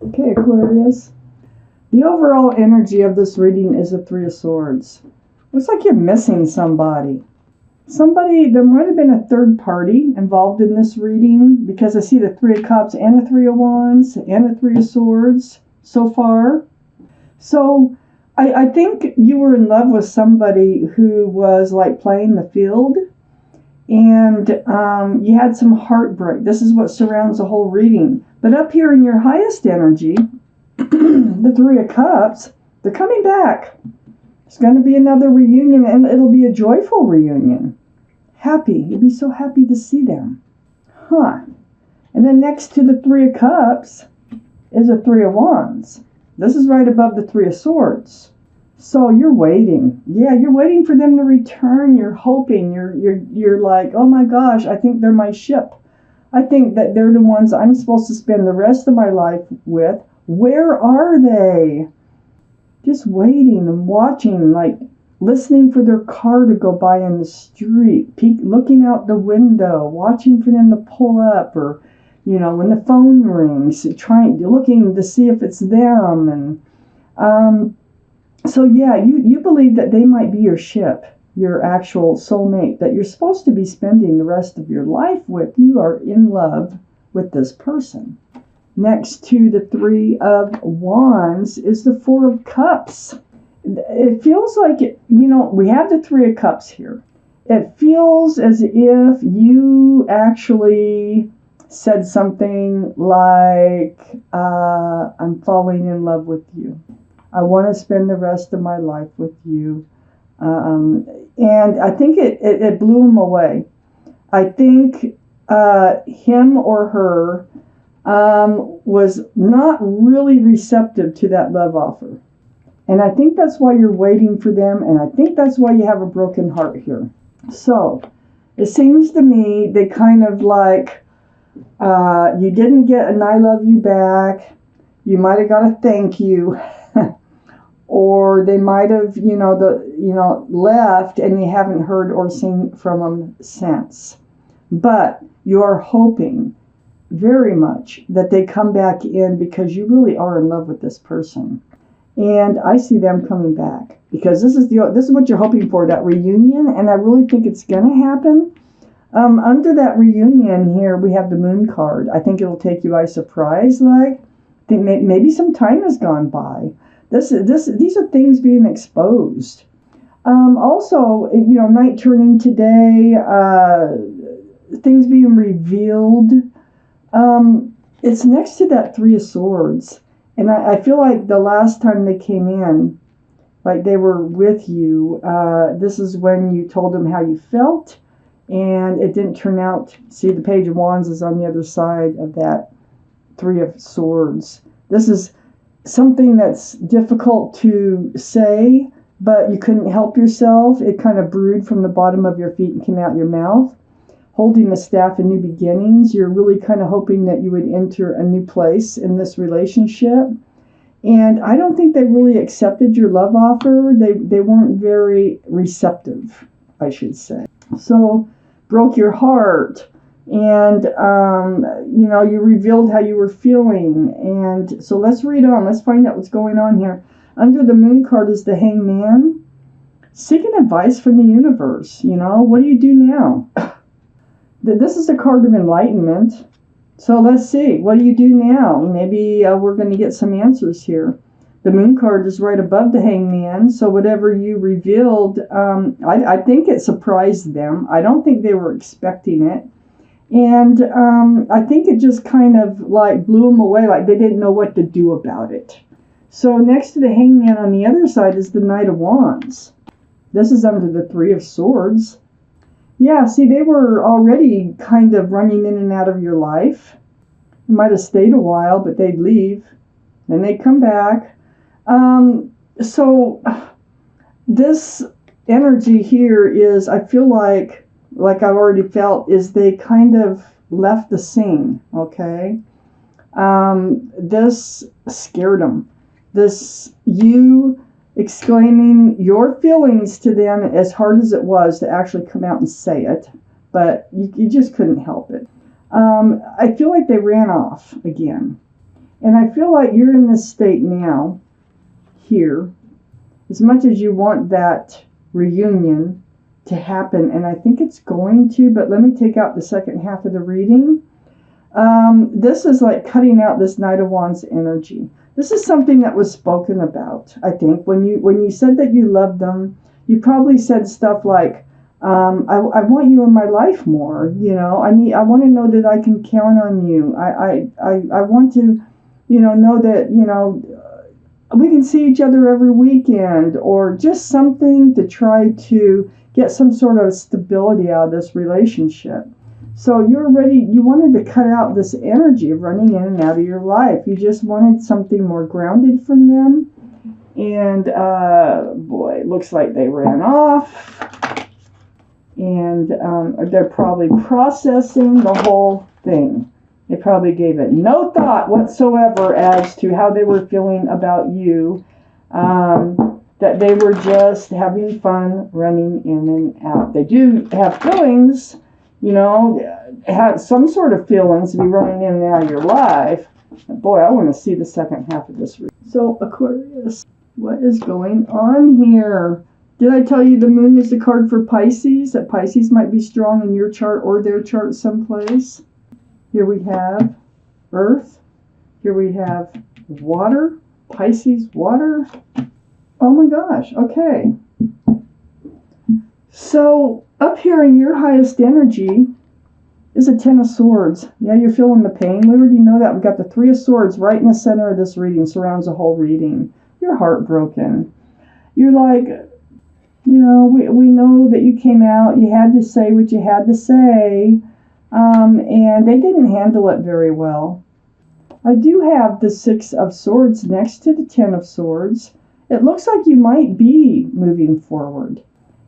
Okay, Aquarius. The overall energy of this reading is the Three of Swords. Looks like you're missing somebody. There might have been a third party involved in this reading because I see the Three of Cups and the Three of Wands and the Three of Swords so far. So I think you were in love with somebody who was like playing the field, and you had some heartbreak. This is what surrounds the whole reading. But up here in your highest energy, the Three of Cups, they're coming back. It's going to be another reunion, and it'll be a joyful reunion. Happy. You'll be so happy to see them. Huh. And then next to the Three of Cups is a Three of Wands. This is right above the Three of Swords. So you're waiting. Yeah, you're waiting for them to return. You're hoping. You're like, oh my gosh, I think they're my ship. I think that they're the ones I'm supposed to spend the rest of my life with. Where are they? Just waiting and watching, like listening for their car to go by in the street, looking out the window, watching for them to pull up, or when the phone rings, looking to see if it's them. And so yeah, you believe that they might be your ship, your actual soulmate that you're supposed to be spending the rest of your life with. You are in love with this person. Next to the Three of Wands is the Four of Cups. It feels like, we have the Three of Cups here. It feels as if you actually said something like, I'm falling in love with you. I want to spend the rest of my life with you. And I think it blew him away. I think him or her was not really receptive to that love offer. And I think that's why you're waiting for them, and I think that's why you have a broken heart here. So, it seems to me they kind of like, you didn't get an I love you back, you might have got a thank you, or they might have, left and you haven't heard or seen from them since. But you are hoping very much that they come back in because you really are in love with this person. And I see them coming back because this is what you're hoping for, that reunion, and I really think it's going to happen. Under that reunion here, we have the Moon card. I think it'll take you by surprise. I think maybe some time has gone by. These are things being exposed. Also, night turning today, things being revealed. It's next to that Three of Swords. And I feel like the last time they came in, like they were with you, this is when you told them how you felt, and it didn't turn out. See, the Page of Wands is on the other side of that Three of Swords. This is something that's difficult to say, but you couldn't help yourself. It kind of brewed from the bottom of your feet and came out your mouth. Holding the staff in new beginnings, you're really kind of hoping that you would enter a new place in this relationship. And I don't think they really accepted your love offer. They weren't very receptive, I should say. So, broke your heart. And, you revealed how you were feeling. And so let's read on. Let's find out what's going on here. Under the Moon card is the Hangman. Seeking advice from the universe. What do you do now? This is a card of enlightenment. So let's see. What do you do now? Maybe we're going to get some answers here. The Moon card is right above the Hangman. So whatever you revealed, I think it surprised them. I don't think they were expecting it. And I think it just kind of like blew them away, like they didn't know what to do about it. So next to the Hangman on the other side is the Knight of Wands. This is under the Three of Swords. Yeah, see, they were already kind of running in and out of your life. You might have stayed a while, but they'd leave. Then they'd come back. So this energy here is, I feel like I've already felt, is they kind of left the scene, okay? This scared them. You exclaiming your feelings to them, as hard as it was to actually come out and say it, but you just couldn't help it. I feel like they ran off again. And I feel like you're in this state now, here, as much as you want that reunion to happen, and I think it's going to, but let me take out the second half of the reading. This is like cutting out this Knight of Wands energy. This is something that was spoken about, I think. When you said that you loved them, you probably said stuff like, I want you in my life more, you know. I want to know that I can count on you. I want to, you know that, you know, we can see each other every weekend, or just something to try to get some sort of stability out of this relationship. So you wanted to cut out this energy of running in and out of your life. You just wanted something more grounded from them. And boy, it looks like they ran off. And they're probably processing the whole thing. They probably gave it no thought whatsoever as to how they were feeling about you. That they were just having fun running in and out. They do have feelings, you know, have some sort of feelings to be running in and out of your life. Boy, I want to see the second half of this reading. So, Aquarius, what is going on here? Did I tell you the moon is a card for Pisces? That Pisces might be strong in your chart or their chart someplace. Here we have Earth. Here we have water. Pisces, water. Oh my gosh, okay. So, up here in your highest energy is a Ten of Swords. Yeah, you're feeling the pain. We already know that. We've got the Three of Swords right in the center of this reading, surrounds the whole reading. You're heartbroken. You're like, you know, we know that you came out, you had to say what you had to say, and they didn't handle it very well. I do have the Six of Swords next to the Ten of Swords. It looks like you might be moving forward,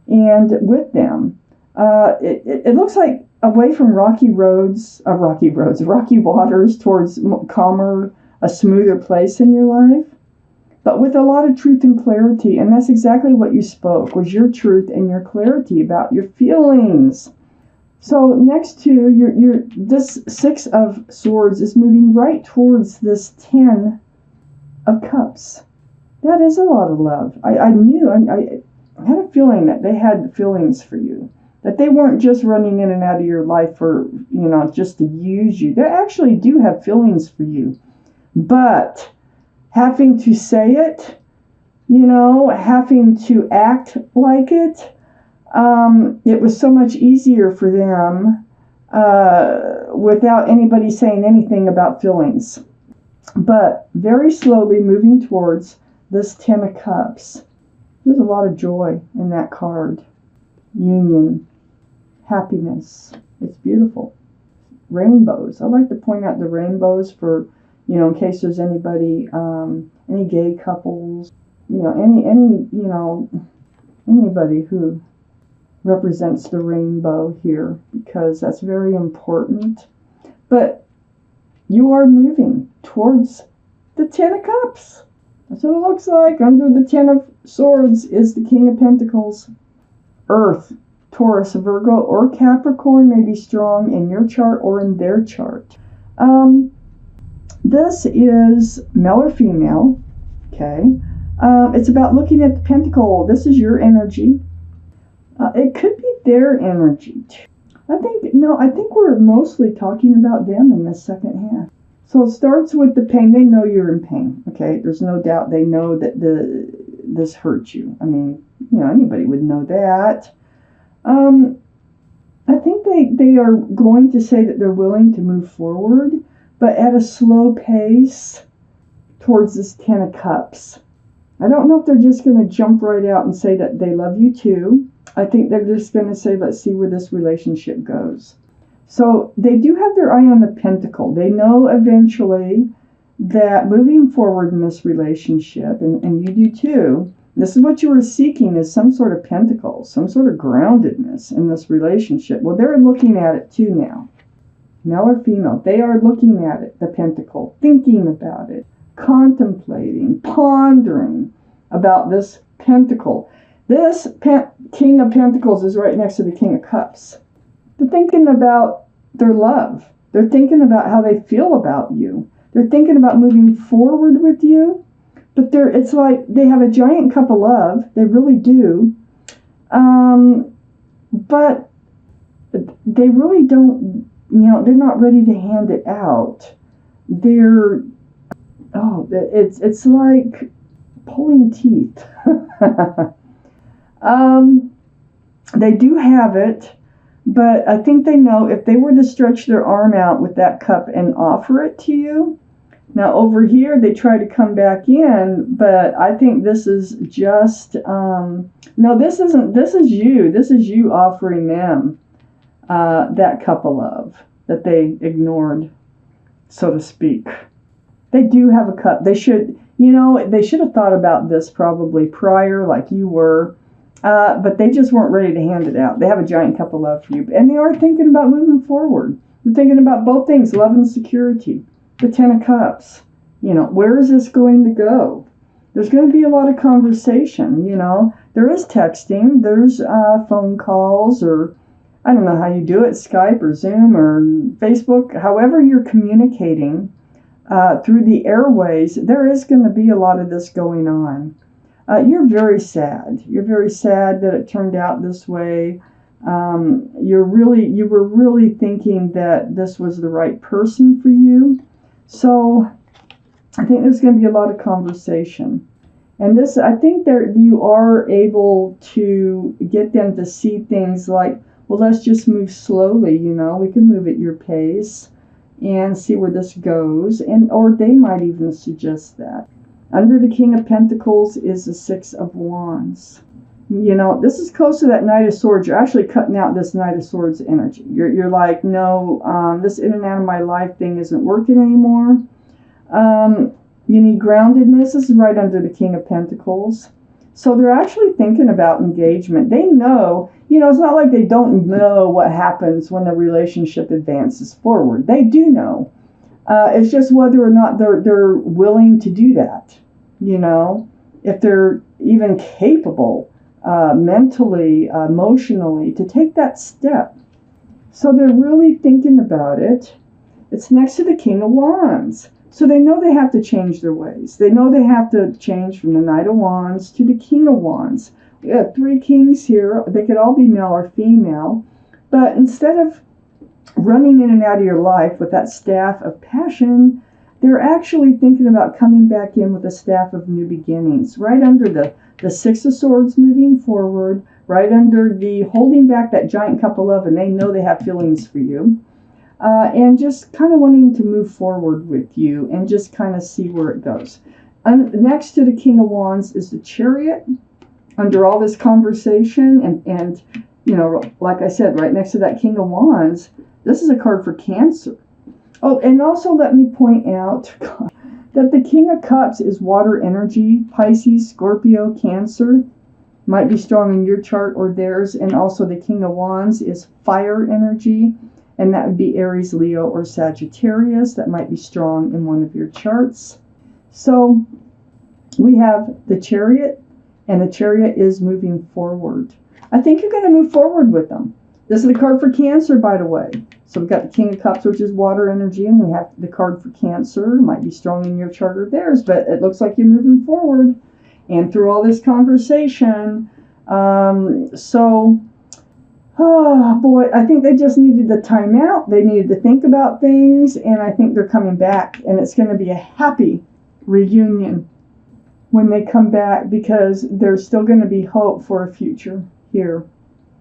and with them. It looks like away from rocky waters towards calmer, a smoother place in your life, but with a lot of truth and clarity. And that's exactly what you spoke, was your truth and your clarity about your feelings. So next to this Six of Swords is moving right towards this Ten of Cups. That is a lot of love. I had a feeling that they had feelings for you. That they weren't just running in and out of your life for, you know, just to use you. They actually do have feelings for you. But having to say it, you know, having to act like it, it was so much easier for them without anybody saying anything about feelings. But very slowly moving towards this Ten of Cups. There's a lot of joy in that card. Union. Happiness. It's beautiful. Rainbows. I like to point out the rainbows for, you know, in case there's anybody, any gay couples, you know, anybody who represents the rainbow here, because that's very important. But you are moving towards the Ten of Cups. That's what it looks like. Under the Ten of Swords is the King of Pentacles. Earth, Taurus, Virgo, or Capricorn may be strong in your chart or in their chart. This is male or female. Okay. It's about looking at the pentacle. This is your energy. It could be their energy too. I think we're mostly talking about them in this second half. So it starts with the pain. They know you're in pain. Okay. There's no doubt they know that this hurt you. I mean, you know, anybody would know that. I think they are going to say that they're willing to move forward, but at a slow pace towards this Ten of Cups. I don't know if they're just going to jump right out and say that they love you too. I think they're just going to say, let's see where this relationship goes. So they do have their eye on the pentacle. They know eventually that moving forward in this relationship, and you do too, this is what you were seeking, is some sort of pentacle, some sort of groundedness in this relationship. Well, they're looking at it too now. Male or female, they are looking at it, the pentacle, thinking about it, contemplating, pondering about this pentacle. This King of Pentacles is right next to the King of Cups. They're thinking about their love. They're thinking about how they feel about you. They're thinking about moving forward with you, but it's like they have a giant cup of love. They really do. But they really don't, they're not ready to hand it out. It's like pulling teeth. They do have it, but I think they know if they were to stretch their arm out with that cup and offer it to you. Now over here, they try to come back in, but I think this is just, no, this is you. This is you offering them that cup of love that they ignored, so to speak. They do have a cup. They should have thought about this probably prior, like you were, but they just weren't ready to hand it out. They have a giant cup of love for you, and they are thinking about moving forward. They're thinking about both things, love and security. The Ten of Cups. Where is this going to go? There's going to be a lot of conversation, There is texting, there's phone calls, or I don't know how you do it, Skype or Zoom or Facebook. However you're communicating through the airways, there is going to be a lot of this going on. You're very sad. You're very sad that it turned out this way. You were really thinking that this was the right person for you. So I think there's going to be a lot of conversation. And I think that you are able to get them to see things like, well, let's just move slowly, we can move at your pace and see where this goes. Or they might even suggest that. Under the King of Pentacles is the Six of Wands. This is close to that Knight of Swords. You're actually cutting out this Knight of Swords energy. You're like, no, this in and out of my life thing isn't working anymore. You need groundedness. This is right under the King of Pentacles. So they're actually thinking about engagement. They know, it's not like they don't know what happens when the relationship advances forward. They do know. It's just whether or not they're willing to do that. If they're even capable mentally, emotionally, to take that step. So they're really thinking about it. It's next to the King of Wands. So they know they have to change their ways. They know they have to change from the Knight of Wands to the King of Wands. We have three kings here. They could all be male or female. But instead of running in and out of your life with that staff of passion, they're actually thinking about coming back in with a staff of new beginnings. Right under the Six of Swords moving forward, right under the holding back that giant cup of love, and they know they have feelings for you. And just kind of wanting to move forward with you and just kind of see where it goes. Next to the King of Wands is the Chariot. Under all this conversation, and like I said, right next to that King of Wands, this is a card for Cancer. Oh, and also let me point out that the King of Cups is water energy. Pisces, Scorpio, Cancer might be strong in your chart or theirs. And also the King of Wands is fire energy. And that would be Aries, Leo, or Sagittarius. That might be strong in one of your charts. So we have the Chariot, and the Chariot is moving forward. I think you're going to move forward with them. This is the card for Cancer, by the way. So we've got the King of Cups, which is water energy, and we have the card for Cancer. It might be strong in your chart or theirs, but it looks like you're moving forward. And through all this conversation, oh boy, I think they just needed the time out. They needed to think about things, and I think they're coming back. And it's going to be a happy reunion when they come back, because there's still going to be hope for a future here.